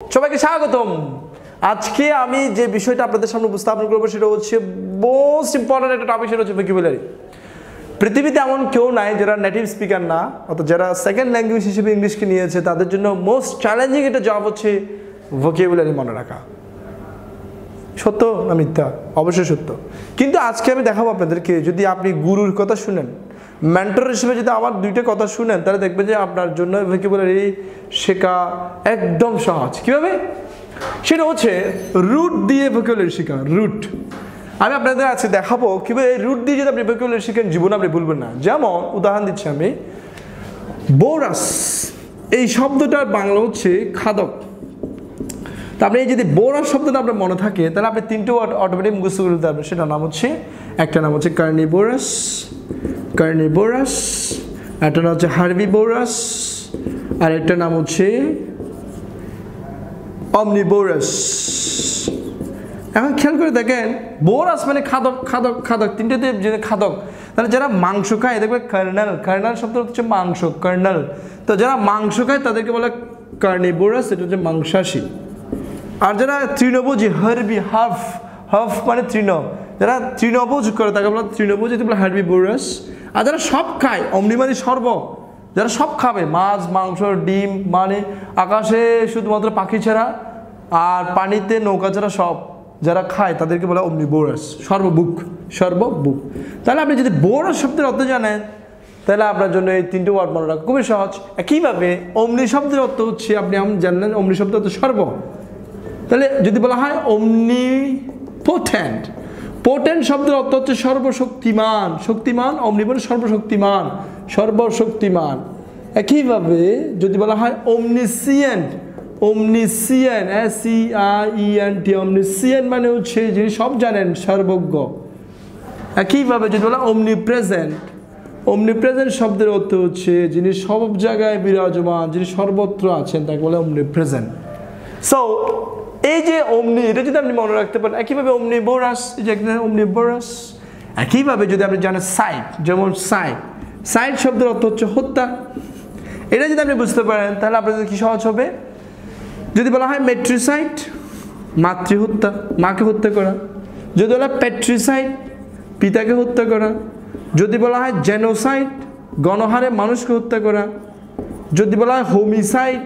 সবাইকে স্বাগতম। আজকে আমি যে বিষয়টা আপনাদের সামনে উপস্থাপন করবো সেটা হচ্ছে মোস্ট ইম্পর্টেন্ট একটা টপিক, সেটা হচ্ছে ভোকাবুলারি। পৃথিবীতে এমন কেউ নাই যারা নেটিভ স্পিকার না, অর্থাৎ যারা সেকেন্ড ল্যাঙ্গুয়েজ হিসেবে ইংলিশকে নিয়েছে তাদের জন্য মোস্ট চ্যালেঞ্জিং একটা জব হচ্ছে ভোকাবুলারি মনে রাখা। সত্য না মিথ্যা? অবশ্যই সত্য। কিন্তু আজকে আমি দেখাবো আপনাদেরকে, যদি আপনি গুরুর কথা শুনেন, মেন্টর হিসেবে যদি আমার দুইটা কথা শুনেন, তাহলে দেখবেন যে আপনার জন্য ভোকাবুলারি শেখা একদম সহজ। কীভাবে? সেটা হচ্ছে রুট দিয়ে ভোকাবুলারি শেখা। রুট আমি আপনাদের আজকে দেখাবো কীভাবে রুট দিয়ে যদি আপনি ভোকাবুলারি শিখেন জীবনে আপনি ভুলবেন না। যেমন উদাহরণ দিচ্ছি আমি, বোরাস এই শব্দটার বাংলা হচ্ছে খাদক। তা আপনি যদি বোরাস শব্দটা আপনার মনে থাকে তাহলে আপনি তিনটে ওয়ার্ড অটোমেটিক মুখস্থ করে দিতে পারবেন। সেটার নাম হচ্ছে, একটা নাম হচ্ছে কার্নিভোরাস, কার্নিভোরাস, একটা নাম হচ্ছে হার্বিভোরাস, আর একটা নাম হচ্ছে অমনিভোরাস। এখন খেয়াল করে দেখেন, বোরাস মানে খাদক, খাদক, খাদক, তিনটেতে যে খাদক। তাহলে যারা মাংস খায় দেখবে কার্নাল, কার্নাল শব্দ হচ্ছে মাংস, কার্নাল। তো যারা মাংস খায় তাদেরকে বলে কার্নিভোরাস, এটা হচ্ছে মাংসাশী। আর যারা তৃণভোজী, হার্বি, হাফ, হাফ মানে তৃণ, যারা তৃণভোজ করে তাকে বলে তৃণভোজী, এটা বলে হার্বিভোরাস। আর যারা সব খায়, অমনি মানে সর্ব, যারা সব খাবে, মাছ, মাংস, ডিম, মানে আকাশে শুধুমাত্র পাখি ছাড়া আর পানিতে নৌকা ছাড়া সব যারা খায় তাদেরকে বলে অমনিভোরাস, সর্বভুক, সর্বভুক। তাহলে আপনি যদি বোরাস শব্দের অর্থ জানেন তাহলে আপনার জন্য এই তিনটে ওয়ার্ড মনে রাখা খুবই সহজ। একইভাবে অমনি শব্দের অর্থ হচ্ছে, আপনি জানলেন অমনি শব্দের অর্থ সর্ব। তাহলে যদি বলা হয় অমনিপোটেন্ট, পোটেন্ট শব্দের অর্থ হচ্ছে সর্বশক্তিমান, শক্তিমান, অমনিপোটেন্ট সর্বশক্তিমান, সর্বশক্তিমান। একইভাবে যদি বলা হয় অমনিসিয়েন্ট, অমনিসিয়েন্ট, SEIENT, অমনিসিয়েন্ট মানে হচ্ছে যিনি সব জানেন, সর্বজ্ঞ। একইভাবে যদি বলা অমনিপ্রেজেন্ট, অমনিপ্রেজেন্ট শব্দের অর্থ হচ্ছে যিনি সব জায়গায় বিরাজমান, যিনি সর্বত্র আছেন, তাকে বলে অমনিপ্রেজেন্ট। সো এই যে অমনি, এটা যদি আপনি মনে রাখতে পারেন। একইভাবে অমনিভোরাস, এই যে অমনিভোরাস। একইভাবে যদি আপনি জানেন সাইট, যেমন সাইট, সাইট শব্দের অর্থ হচ্ছে হত্যা। এটা যদি আপনি বুঝতে পারেন তাহলে আপনাদের কি সহজ হবে। যদি বলা হয় মেট্রিসাইড, মাতৃহত্যা, মাকে হত্যা করা। যদি বলা হয় পেট্রিসাইড, পিতাকে হত্যা করা। যদি বলা হয় জেনোসাইড, গণহারে মানুষকে হত্যা করা। যদি বলা হয় হোমিসাইড,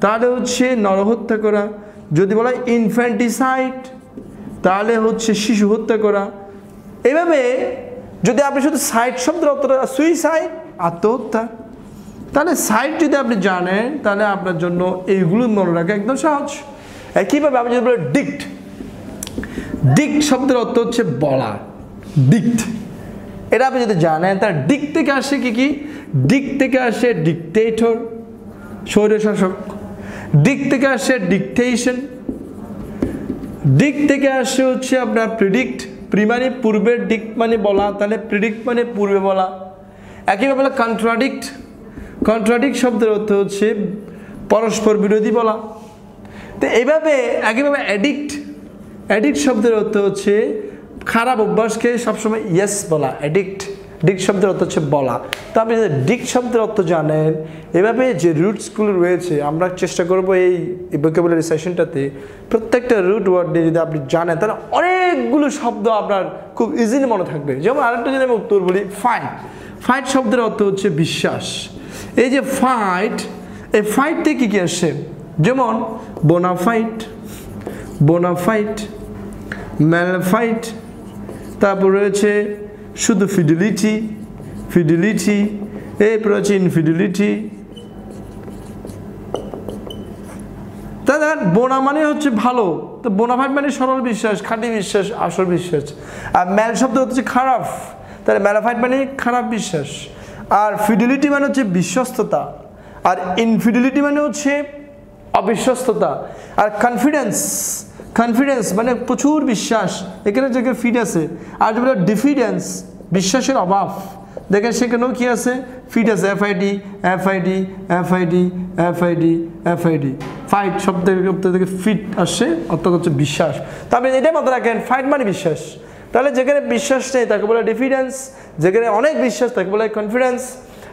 তাহলে হচ্ছে নরহত্যা করা। যদি বলা হয় ইনফ্যান্টিসাইড, তাহলে হচ্ছে শিশু হত্যা করা। এইভাবে যদি আপনি শুধু সাইড শব্দের অর্থটা, সুইসাইড, আত্মহত্যা, তাহলে সাইড যদি আপনি জানেন তাহলে আপনার জন্য এইগুলো মনে রাখা একদম সহজ। একইভাবে আপনি যদি বলেন ডিক্ট, ডিক্ট শব্দের অর্থ হচ্ছে বলা, ডিক্ট। এটা আপনি যদি জানেন তার ডিক থেকে আসে কি কি? ডিক থেকে আসে ডিকটেটর, স্বৈরশাসক। ডিক থেকে আসে ডিকটেশন। ডিক থেকে আসে হচ্ছে আপনার প্রিডিক্ট, প্রি মানে পূর্বের, ডিক মানে বলা, তাহলে প্রিডিক্ট মানে পূর্বে বলা। একইভাবে কন্ট্রাডিক্ট, কন্ট্রাডিক্ট শব্দের অর্থ হচ্ছে পরস্পর বিরোধী বলা। তো এইভাবে একইভাবে অ্যাডিক্ট, অ্যাডিক্ট শব্দের অর্থ হচ্ছে খারাপ অভ্যাসকে সবসময় ইয়েস বলা, অ্যাডিক্ট। ডিক্ট শব্দের অর্থ হচ্ছে বলা। তো আপনি যদি ডিক্ট শব্দের অর্থ জানেন, এভাবে যে রুটসগুলো রয়েছে, আমরা চেষ্টা করবো এই ভোকাবুলারি সেশনটাতে প্রত্যেকটা রুট ওয়ার্ড দিয়ে যদি আপনি জানেন তাহলে অনেকগুলো শব্দ আপনার খুব ইজিলি মনে থাকবে। যেমন আরেকটা যদি আমি উত্তর বলি, ফাইট, ফাইট শব্দের অর্থ হচ্ছে বিশ্বাস। এই যে ফাইট, এই ফাইট থেকে কী আসে? যেমন বোনাফাইট, বোনাফাইট, ম্যালফাইট, তারপর রয়েছে শুধু ফিডিলিটি, ফিডিলিটি, এরপর হচ্ছে ইনফিডিলিটি। তাহলে বোনা মানে হচ্ছে ভালো, তো বোনাফাইট মানে সরল বিশ্বাস, খাঁটি বিশ্বাস, আসল বিশ্বাস। আর ম্যাল শব্দ হচ্ছে খারাপ, তাহলে ম্যালাফাইট মানে খারাপ বিশ্বাস। আর ফিডিলিটি মানে হচ্ছে বিশ্বস্ততা, আর ইনফিডিলিটি মানে হচ্ছে অবিশ্বস্ততা। আর কনফিডেন্স, কনফিডেন্স মানে প্রচুর বিশ্বাস, এখানে যেখানে ফিড আছে। আর যেগুলো ডিফিডেন্স, বিশ্বাসের অভাব, দেখেন সেখানেও কি আছে? ফিড আছে, FID, FID, FID, FID, FID। Fight শব্দ থেকে ফিট আসে, অর্থাৎ হচ্ছে বিশ্বাস। তবে এটাই মতো রাখেন, ফাইট মানে বিশ্বাস। তাহলে যেখানে বিশ্বাস নেই তাকে বলে ডিফিডেন্স, যেখানে অনেক বিশ্বাস তাকে বলে কনফিডেন্স।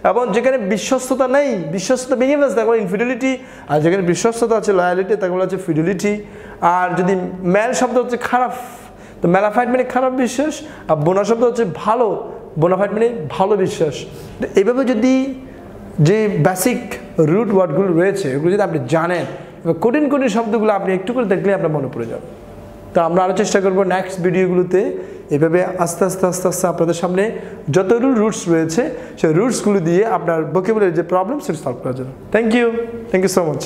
এবং যেখানে বিশ্বস্ততা নেই, বিশ্বস্ততা ভেঙে ফেলছে, তাকে বলে ইনফিডেলিটি। আর যেখানে বিশ্বস্ততা আছে, লয়ালিটি, তাকে বলা হচ্ছে ফিডেলিটি। আর যদি ম্যাল শব্দ হচ্ছে খারাপ, তো ম্যালাফাইড মানে খারাপ বিশ্বাস, আর বোনা শব্দ হচ্ছে ভালো, বোনাফাইড মানে ভালো বিশ্বাস। এইভাবে যদি যে বেসিক রুট ওয়ার্ডগুলো রয়েছে এগুলো যদি আপনি জানেন, কঠিন কঠিন শব্দগুলো আপনি একটু করে দেখলে আপনার মনে পড়ে যাবে। তো আমরা আরও চেষ্টা করবো নেক্সট ভিডিওগুলোতে এভাবে আস্তে আস্তে আস্তে আস্তে আপনাদের সামনে যতগুলো রুটস রয়েছে সেই রুটসগুলো দিয়ে আপনার ভোকাবুলারি যে প্রবলেম সেটা সলভ করার জন্য। Thank you so much.